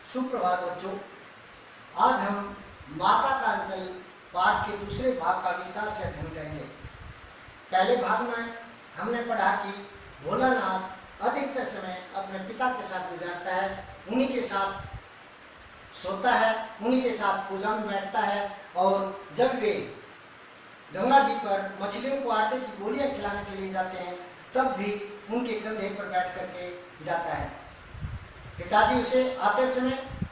सुप्रभात बच्चों। आज हम माता का अंचल पाठ के दूसरे भाग का विस्तार से अध्ययन करेंगे। पहले भाग में हमने पढ़ा कि भोलानाथ अधिकतर समय अपने पिता के साथ गुजारता है, उन्हीं के साथ सोता है, उन्हीं के साथ पूजा में बैठता है और जब वे गंगा जी पर मछलियों को आटे की गोलियां खिलाने के लिए जाते हैं तब भी उनके कंधे पर बैठ करके जाता है। पिताजी उसे आते समय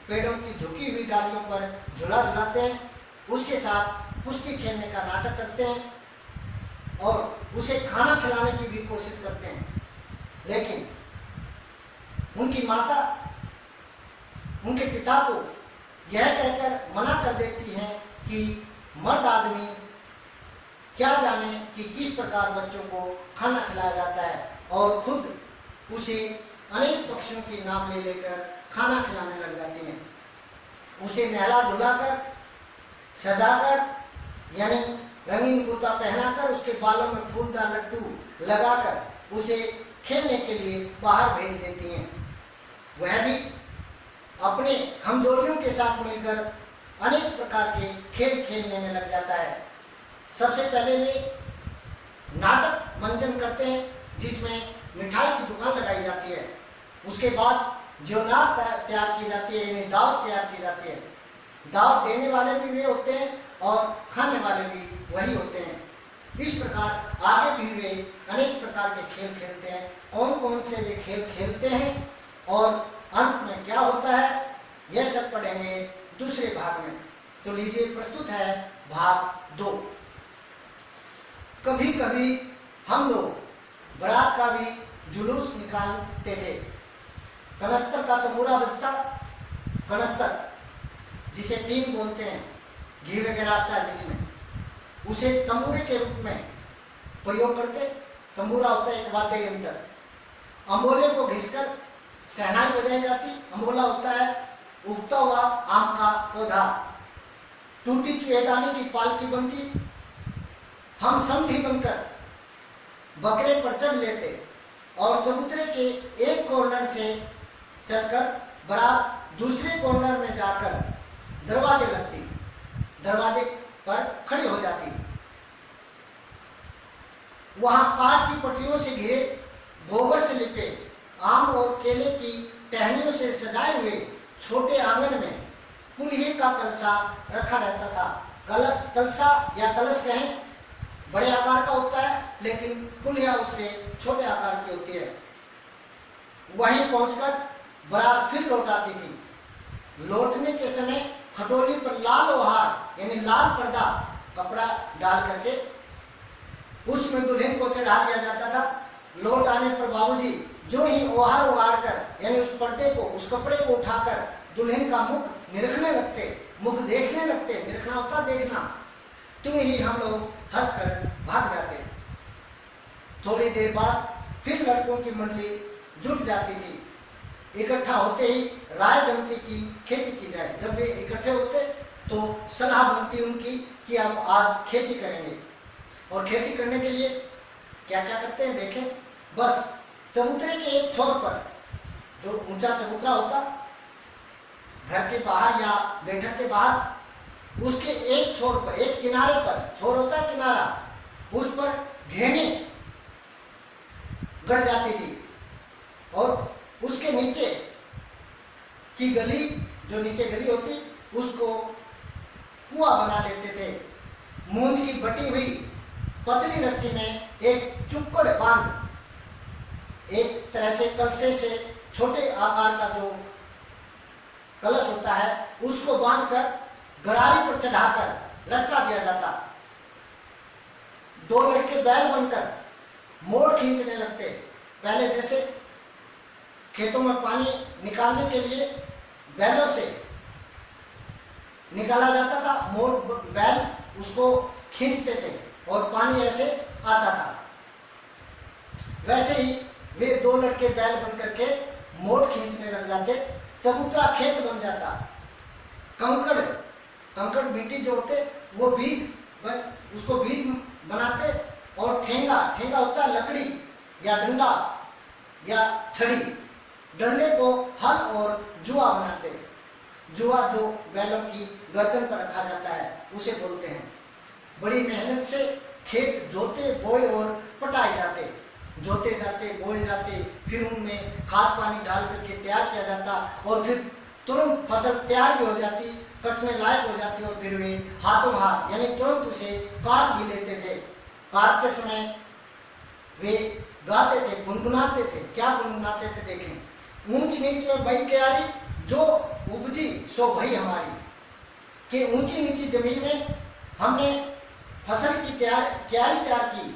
पेड़ों की झुकी हुई डालियों पर झूला झुलाते हैं, उसके साथ कुश्ती खेलने का नाटक करते हैं और उसे खाना खिलाने की भी कोशिश करते हैं। लेकिन उनकी माता उनके पिता को यह कहकर मना कर देती है कि मर्द आदमी क्या जाने कि किस प्रकार बच्चों को खाना खिलाया जाता है, और खुद उसे अनेक पक्षियों के नाम ले लेकर खाना खिलाने लग जाती हैं। उसे नहला धुलाकर, सजाकर यानी रंगीन कुर्ता पहनाकर, उसके बालों में फूलदार लड्डू लगाकर उसे खेलने के लिए बाहर भेज देती हैं। वह भी अपने हमजोलियों के साथ मिलकर अनेक प्रकार के खेल खेलने में लग जाता है। सबसे पहले वे नाटक मंचन करते हैं जिसमें मिठाई की दुकान लगाई जाती है। उसके बाद ज्योनार तैयार की जाती है, यानी दावत तैयार की जाती है। दावत देने वाले भी वे होते हैं और खाने वाले भी वही होते हैं। इस प्रकार आगे भी वे अनेक प्रकार के खेल खेलते हैं। कौन कौन से वे खेल खेलते हैं और अंत में क्या होता है, यह सब पढ़ेंगे दूसरे भाग में। तो लीजिए, प्रस्तुत है भाग 2। कभी कभी हम लोग बारात का भी जुलूस निकालते थे। कनस्तर का तंबूरा बजता, कनस्तर जिसे टीम बोलते हैं, घी वगैरह आता है जिसमें, उसे तंबूरे के रूप में प्रयोग करते। तंबूरा होता है एक वाद्य यंत्र। अंबोले को घिसकर शहनाई बजाई जाती। अंबोला होता है उगता हुआ आम का पौधा। टूटी चुहेदानी की पालकी बनती। हम समधी बनकर बकरे पर चढ़ लेते और चबूतरे के एक कॉर्नर से चलकर बारात दूसरे कॉर्नर में जाकर दरवाजे लगती, दरवाजे पर खड़ी हो जाती। वहां काठ की पट्टियों से घिरे, गोबर से लिपे, आम और केले की टहनियों से सजाए हुए छोटे आंगन में कुल्हे का कलसा रखा रहता था। कलसा या कलश कहें, बड़े आकार का होता है, लेकिन कुल्हिया उससे छोटे आकार की होती है। वहीं पहुंचकर बारात फिर लौट आती थी। लौटने के समय खटोली पर लाल ओहार यानी लाल पर्दा कपड़ा डाल करके उसमें दुल्हन को चढ़ा दिया जाता था। लौट आने पर बाबूजी जो ही ओहार उगाड़ कर यानी उस पर्दे को, उस कपड़े को उठाकर दुल्हन का मुख निरखने लगते, मुख देखने लगते। निरखना होता देखना। तो ही हम लोग हंसकर भाग जाते। थोड़ी देर बाद फिर लड़कों की मंडली जुट जाती थी। इकट्ठा होते ही राय जमती की खेती की जाए। जब वे इकट्ठे होते तो सलाह बनती उनकी कि अब आज खेती करेंगे। और खेती करने के लिए क्या क्या करते हैं देखें। बस चबूतरे के एक छोर पर, जो ऊंचा चबूतरा होता घर के बाहर या बैठक के बाहर, उसके एक छोर पर, एक किनारे पर, छोर होता है किनारा, उस पर घेने गड़ जाती थी और उसके नीचे की गली, जो नीचे गली होती, उसको कुआं बना लेते थे। मूंज की बटी हुई पतली रस्सी में एक चुक्कड़ बांध, एक तरह से कलसे से छोटे आकार का जो कलश होता है उसको बांधकर गरारी पर चढ़ाकर लटका दिया जाता। दो लड़के बैल बनकर मोड़ खींचने लगते। पहले जैसे खेतों में पानी निकालने के लिए बैलों से निकाला जाता था, मोड़ बैल उसको खींचते थे और पानी ऐसे आता था। वैसे ही वे दो लड़के बैल बन करके मोड़ खींचने लग जाते। चबूतरा खेत बन जाता। कंकड़ मिट्टी जो होते वो बीज उसको बीज बनाते और ठेंगा होता है लकड़ी या डंडा या छड़ी, डंडे को हल और जुआ बनाते। जुआ जो बैलों की गर्दन पर रखा जाता है उसे बोलते हैं। बड़ी मेहनत से खेत जोते बोए और पटाए जाते, जोते जाते बोए जाते, फिर उनमें खाद पानी डाल करके तैयार किया जाता और फिर तुरंत फसल तैयार भी हो जाती, कटने लायक हो जाती और फिर वे हाथों हाथ यानी तुरंत उसे काट भी लेते थे। काटते समय वे गाते थे, गुनगुनाते थे। क्या गुनगुनाते थे देखें, ऊंच नीच में बई क्यारी जो उपजी सो भई हमारी, कि ऊंची नीची जमीन में हमने फसल की क्यारी तैयार की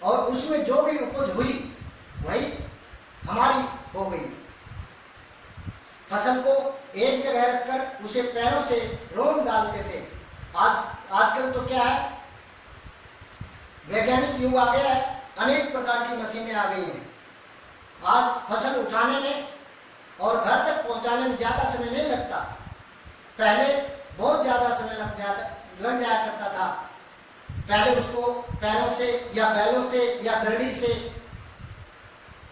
और उसमें जो भी उपज हुई वही हमारी हो गई। फसल को एक जगह रखकर उसे पैरों से रोन डालते थे। आजकल तो क्या है, वैज्ञानिक युग आ गया है, अनेक प्रकार की मशीनें आ गई हैं। आज फसल उठाने में और घर तक पहुंचाने में ज्यादा समय नहीं लगता, पहले बहुत ज्यादा समय लग जाया करता था। पहले उसको पैरों से या बैलों से या गरड़ी से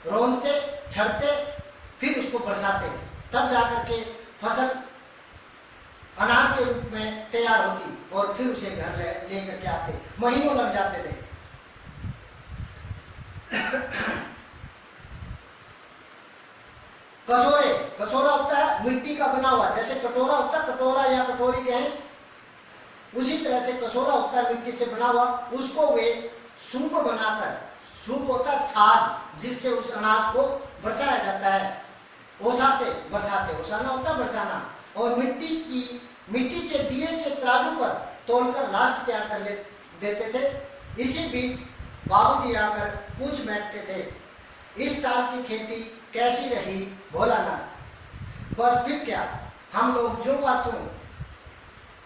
रोंदते, छड़ते, फिर उसको बरसाते, तब जाकर के फसल अनाज के रूप में तैयार होती और फिर उसे घर लेकर के आते। महीनों लग जाते थे। कसोरे, कचोरा होता है मिट्टी का बना हुआ, जैसे कटोरा होता है, कटोरा या कटोरी कहें, उसी तरह से कसोरा होता है मिट्टी से बना हुआ। उसको वे सूप बनाकर, सूप होता है छाछ जिससे उस अनाज को बरसाया जाता है। ओसाते, बरसाते, ओसाना होता है बरसाना। और मिट्टी के दिए के तराजू पर तोलकर राशि तैयार कर देते थे। इसी बीच बाबूजी आकर पूछ बैठते थे, इस साल की खेती कैसी रही भोलानाथ। बस फिर क्या, हम लोग जो बातों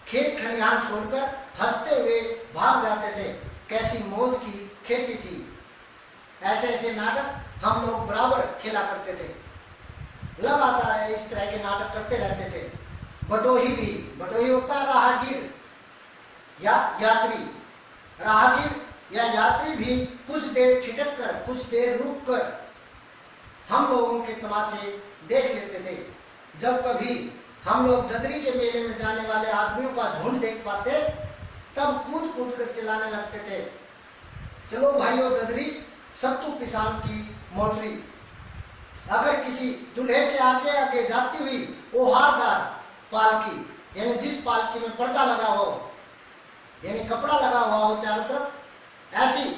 खेत खलिहान छोड़कर हंसते हुए भाग जाते थे। कैसी मौज की खेती थी। ऐसे ऐसे नाटक हम लोग बराबर खेला करते थे, लगातार इस तरह के नाटक करते रहते थे। बटोही भी, बटोही होता है राहगीर या यात्री। राहगीर या यात्री भी कुछ देर ठिठक कर, कुछ देर रुक कर हम लोगों के तमाशे देख लेते थे। जब कभी हम लोग ददरी के मेले में जाने वाले आदमियों का झुंड देख पाते, तब कूद कूद कर चिल्लाने लगते थे, चलो भाइयों ददरी, सत्तू पिसान की मोटरी। अगर किसी दूल्हे के आगे आगे जाती हुई वो हारदार पालकी, यानी जिस पालकी में पर्दा लगा हो, यानी कपड़ा लगा हुआ हो चारों तरफ, ऐसी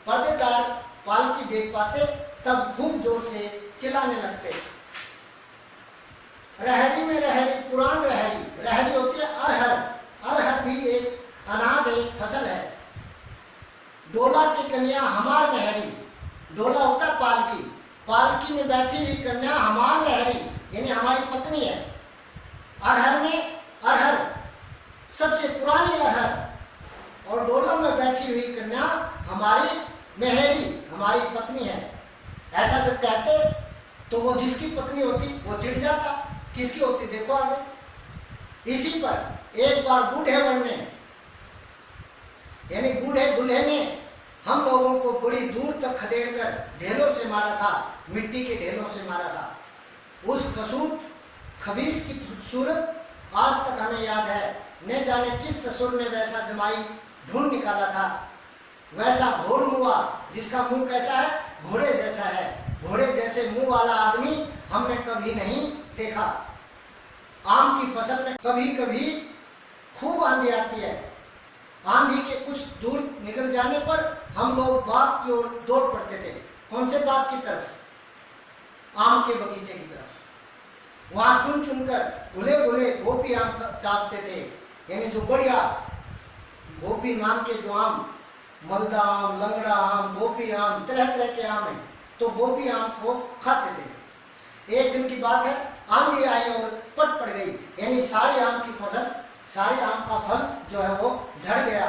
पर्देदार पालकी देख पाते, तब खूब जोर से चिल्लाने लगते। रहरी में रहरी, पुरान रहरी, रहरी होती है अरहर। अरहर भी एक अनाज, एक फसल है। डोला की कन्या हमार रहरी, डोला होता है पालकी, पालकी में बैठी हुई कन्या हमार रहरी, यानी हमारी पत्नी है। अरहर में अरहर, सबसे पुरानी अरहर, और डोला में बैठी हुई कन्या हमारी मेहरी, हमारी पत्नी है। ऐसा जब कहते तो वो जिसकी पत्नी होती वो चिढ़ जाता, किसकी होती देखो आगे। इसी पर एक बार बूढ़े वर ने, यानी बूढ़े दूल्हे ने हम लोगों को बड़ी दूर तक खदेड़कर ढेलों से मारा था, मिट्टी के ढेलों से मारा था। उस कसूट खबीस की सूरत आज तक हमें याद है। न जाने किस ससुर ने वैसा जमाई ढूंढ निकाला था, वैसा घोड़ मुआ जिसका मुंह कैसा है, घोड़े जैसा है। घोड़े जैसे मुंह वाला आदमी हमने कभी नहीं देखा। आम की फसल में कभी कभी खूब आंधी आती है। आंधी के कुछ दूर निकल जाने पर हम लोग बाग की ओर दौड़ पड़ते थे। कौन से बाग की तरफ? आम के बगीचे की तरफ। वहां चुन चुनकर घुले घुले गोपी आम चापते थे, यानी जो बढ़िया गोपी नाम के जो आम, मलदा आम, लंगड़ा आम, गोपी आम, तरह तरह के आम हैं, तो गोपी आम को खाते थे। एक दिन की बात है, आंधी आई और पट पड़ गई, यानी सारे आम की फसल, सारे आम का फल जो है वो झड़ गया।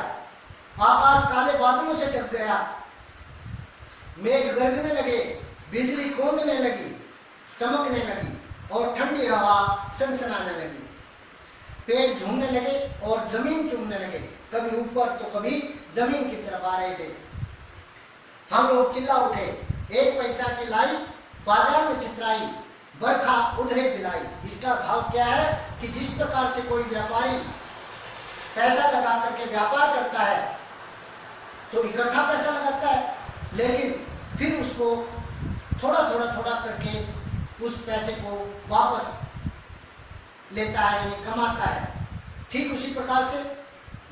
आकाश काले बादलों से ढक गया, मेघ गरजने लगे, बिजली कौंधने लगी, चमकने लगी और ठंडी हवा सनसनाने लगी। पेड़ झूमने लगे और जमीन चूमने लगे, कभी ऊपर तो कभी जमीन की तरफ आ रहे थे। हम लोग चिल्ला उठे, 1 पैसा की लाई बाजार में छितराई, बरखा उधरे बिलाई। इसका भाव क्या है कि जिस प्रकार से कोई व्यापारी पैसा लगा करके व्यापार करता है तो इकट्ठा पैसा लगाता है, लेकिन फिर उसको थोड़ा करके उस पैसे को वापस लेता है, यानी कमाता है। ठीक उसी प्रकार से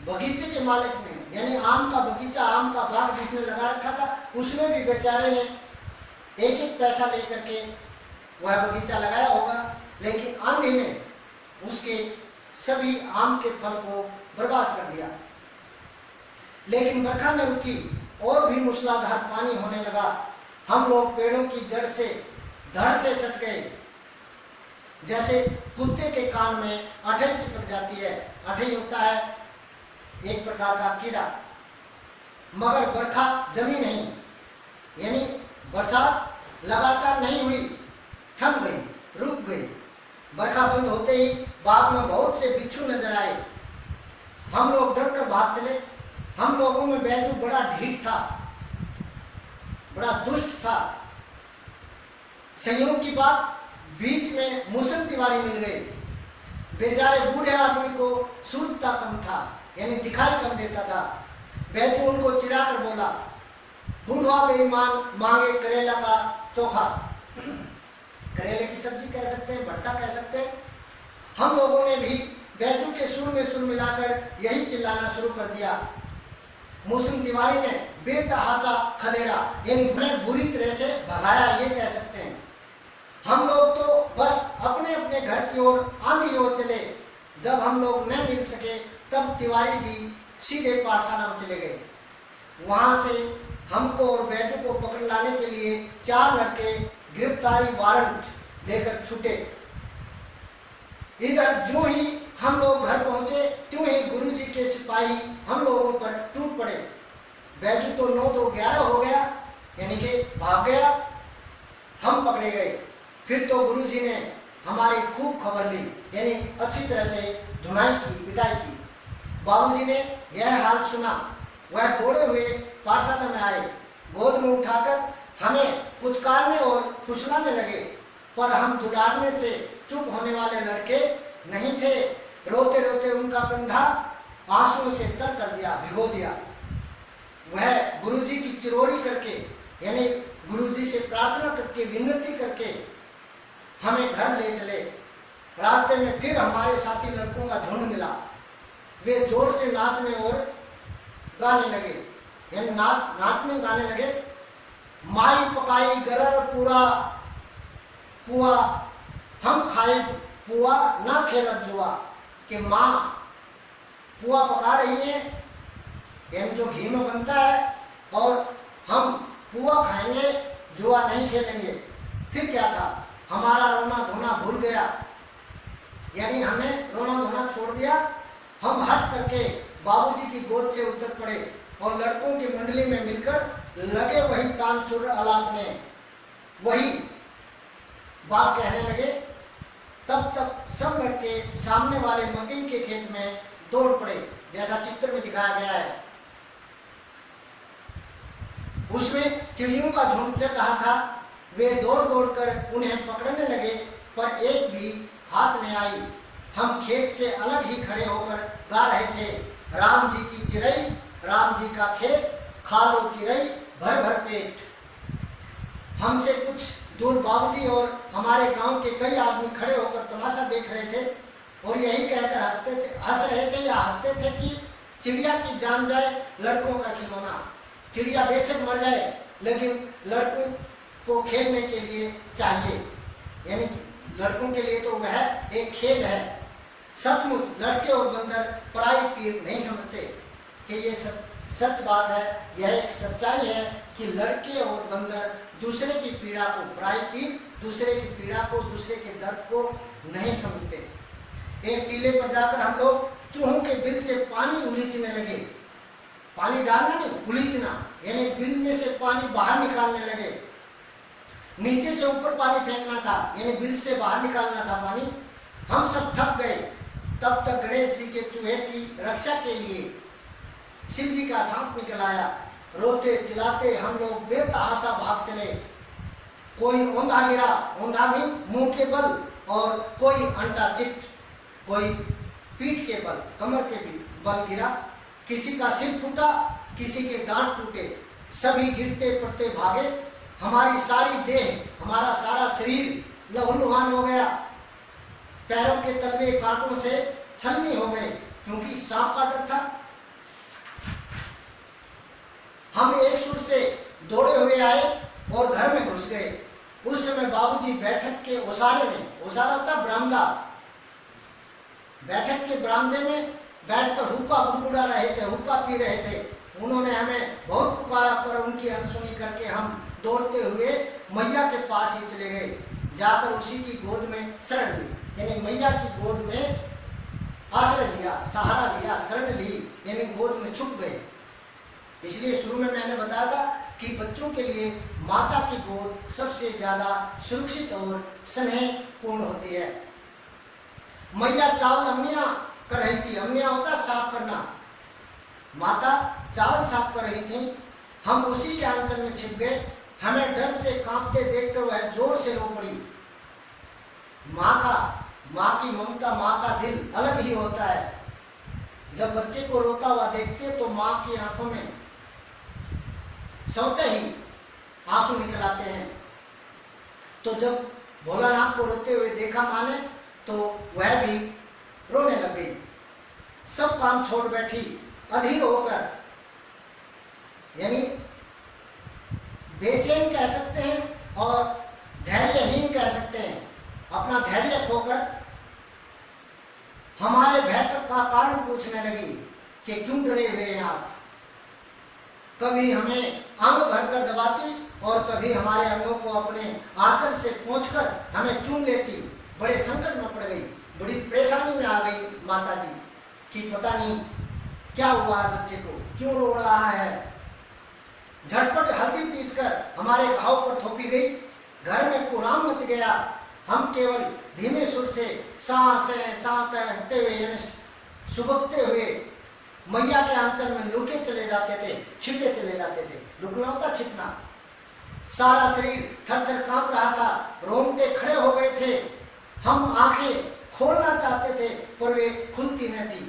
बगीचे के मालिक ने, यानी आम का बगीचा, आम का बाग जिसने लगा रखा था, उसमें भी बेचारे ने एक एक पैसा लेकर के वह बगीचा लगाया होगा, लेकिन आंधी ने उसके सभी आम के फल को बर्बाद कर दिया। लेकिन बरखा न रुकी और भी मूसलाधार पानी होने लगा। हम लोग पेड़ों की जड़ से धड़ से सट गए, जैसे कुत्ते के कान में अठई चिपक जाती है। अठई होता है एक प्रकार का कीड़ा। मगर बरखा जमी नहीं, यानी बरसात लगातार नहीं हुई, थम गई, रुक गई। बरखा बंद होते ही बाग में बहुत से बिच्छू नजर आए। हम लोग डर कर भाग चले। हम लोगों में बैजू बड़ा ढीठ था, बड़ा दुष्ट था। संयोग की बात, बीच में मुसल तिवारी मिल गए। बेचारे बूढ़े आदमी को सूझता कम था, यानी दिखाई कम देता था। बैजू उनको चिढ़ाकर बोला, बूढ़ा बेईमान मांगे करेला का चोखा। करेले की सब्जी कह सकते हैं, भरता कह सकते हैं। हम लोगों ने भी बैजू के सुर में सुर मिलाकर यही चिल्लाना शुरू कर दिया। मुस्लिम तिवारी ने बेतहासा खदेड़ा, यानी उन्हें बुरी तरह से भगाया, ये कह सकते हैं। हम लोग तो बस अपने अपने घर की ओर आंधी ओर चले। जब हम लोग न मिल सके तब तिवारी जी सीधे पाठशाला में चले गए। वहां से हमको और बैजू को पकड़ लाने के लिए 4 लड़के गिरफ्तारी वारंट लेकर छूटे। इधर जो ही हम लोग घर पहुंचे त्यों ही गुरुजी के सिपाही हम लोगों पर टूट पड़े। बैजू तो 9-2-11 हो गया, यानी कि भाग गया, हम पकड़े गए। फिर तो गुरुजी ने हमारी खूब खबर ली, यानी अच्छी तरह से धुनाई की, पिटाई की। बाबूजी ने यह हाल सुना, वह दौड़े हुए पाठशाला में आए, गोद में उठाकर हमें पुचकारने और फुसलाने लगे, पर हम दुलारने से चुप होने वाले लड़के नहीं थे। रोते रोते उनका कंधा आंसुओं से तर कर दिया, भिगो दिया। वह गुरुजी की चिरोरी करके, यानी गुरुजी से प्रार्थना करके, विनती करके हमें घर ले चले। रास्ते में फिर हमारे साथी लड़कों का झुंड मिला। वे जोर से नाचने और गाने लगे, यानी नाचने गाने लगे। माई पकाई गरर पूरा पुआ, हम खाए पुआ ना खेलब जुआ। कि माँ पुआ पका रही है, यानी जो घी में बनता है, और हम पुआ खाएंगे, जुआ नहीं खेलेंगे। फिर क्या था, हमारा रोना धोना भूल गया, यानी हमें रोना धोना छोड़ दिया। हम हट करके बाबूजी की गोद से उतर पड़े और लड़कों की मंडली में मिलकर लगे वही तानसुर आलापने, वही बात कहने लगे। तब तक सब लड़के सामने वाले मकई के खेत में दौड़ पड़े, जैसा चित्र में दिखाया गया है। उसमें चिड़ियों का झुंड चल रहा था। वे दौड़ दौड़ कर उन्हें पकड़ने लगे, पर एक भी हाथ नहीं आई। हम खेत से अलग ही खड़े होकर गा रहे थे, राम जी की चिरई, राम जी का खेत, खा लो चिरई भर भर पेट। हमसे कुछ दूर बाबूजी और हमारे गांव के कई आदमी खड़े होकर तमाशा देख रहे थे और यही कहकर हंस रहे थे या हंसते थे कि चिड़िया की जान जाए लड़कों का खिलौना। चिड़िया बेशक मर जाए, लेकिन लड़कों को खेलने के लिए चाहिए, यानी लड़कों के लिए तो वह एक खेल है। सचमुच लड़के और बंदर पराई पीर नहीं समझते कि ये सच बात है। यह एक सच्चाई है कि लड़के और बंदर दूसरे की पीड़ा को, पराई पीर दूसरे की पीड़ा को, दूसरे के दर्द को नहीं समझते। एक टीले पर जाकर हम लोग चूहों के बिल से पानी उलीचने लगे। पानी डालना नहीं, उलीचना, यानी बिल में से पानी बाहर निकालने लगे। नीचे से ऊपर पानी फेंकना था, यानी बिल से बाहर निकालना था पानी। हम सब थक गए। तब तक गणेश जी के चूहे की रक्षा के लिए शिव जी का सांप निकल आया। रोते चिल्लाते हम लोग बेतहासा भाग चले। कोई औंधा गिरा, औंधा मीन मुंह के बल, और कोई अंटा चिट, कोई पीठ के बल, कमर के बल गिरा। किसी का सिर फूटा, किसी के दांत टूटे, सभी गिरते पड़ते भागे। हमारी सारी देह, हमारा सारा शरीर लहूलुहान हो गया। पैरों के तलवे कांटों से छलनी हो गए, क्योंकि सांप का डर था। हम एक सुर से दौड़े हुए आए और घर में घुस गए। उस समय बाबूजी बैठक के ओसारे में, ओसारा होता बरामदा, बैठक के बरामदे में बैठकर हुक्का गुड़गुड़ा रहे थे, हुक्का पी रहे थे। उन्होंने हमें बहुत पुकारा, पर उनकी अनसुनी करके हम दौड़ते हुए मैया के पास ही चले गए। जाकर उसी की गोद में शरण ली, यानी मैया की गोद में आश्रय लिया, सहारा लिया, शरण ली, यानी गोद में छुप गए। इसलिए शुरू में मैंने बताया था कि बच्चों के लिए माता की गोद सबसे ज्यादा सुरक्षित और स्नेहपूर्ण होती है। मैया चावल अम्मिया कर रही थी, अम्मिया होता साफ करना, माता चावल साफ कर रही थी। हम उसी के आंचल में छिप गए। हमें डर से कांपते देखकर वह जोर से रो पड़ी। माँ की ममता, माँ का दिल अलग ही होता है। जब बच्चे को रोता हुआ देखते तो माँ की आंखों में सोते ही आंसू निकल आते हैं। तो जब भोलानाथ को रोते हुए देखा माँ ने, तो वह भी रोने लग गई। सब काम छोड़ बैठी, अधीर होकर, यानी बेचैन कह सकते हैं और धैर्यहीन कह सकते हैं। अपना धैर्य खोकर हमारे भय का कारण पूछने लगी कि क्यों डरे हुए हैं आप। कभी हमें अंग भरकर दबाती और कभी हमारे अंगों को अपने आंचल से पोंछकर हमें चूम लेती। बड़े संकट में पड़ गई, बड़ी परेशानी में आ गई माता जी कि पता नहीं क्या हुआ है, बच्चे को क्यों रो रहा है। झटपट हल्दी पीसकर हमारे घाव पर थोपी गई। घर में कोहराम मच गया। हम केवल धीमे सुर से सा कहते हुए, यानी सुबकते हुए मैया के आंचल में लुके चले जाते थे, छिपे चले जाते थे। लुकना होता छिपना। सारा शरीर थर थर कांप रहा था, रोंगटे खड़े हो गए थे। हम आंखें खोलना चाहते थे पर वे खुलती न थी।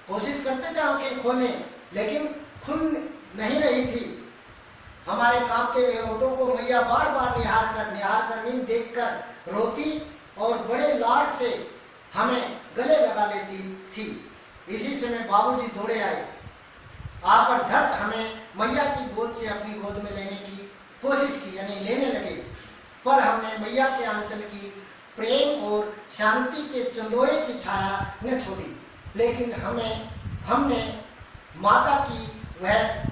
कोशिश करते थे आंखें खोलने, लेकिन खुल नहीं रही थी। हमारे कांपते हुए होठों को मैया बार बार निहार कर मीन देखकर रोती और बड़े लाड से हमें गले लगा लेती थी। इसी समय बाबूजी दौड़े आए, आकर झट हमें मैया की गोद से अपनी गोद में लेने की कोशिश की, यानी लेने लगे। पर हमने मैया के आंचल की प्रेम और शांति के चंदोए की छाया न छोड़ी, लेकिन हमने माता की वह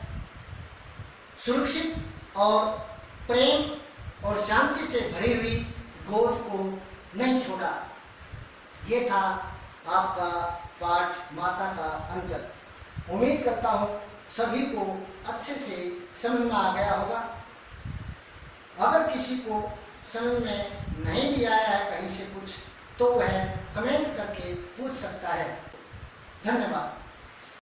सुरक्षित और प्रेम और शांति से भरी हुई गोद को नहीं छोड़ा। ये था आपका पाठ माता का अंचल। उम्मीद करता हूँ सभी को अच्छे से समझ में आ गया होगा। अगर किसी को समझ में नहीं भी आया है कहीं से कुछ, तो वह कमेंट करके पूछ सकता है। धन्यवाद।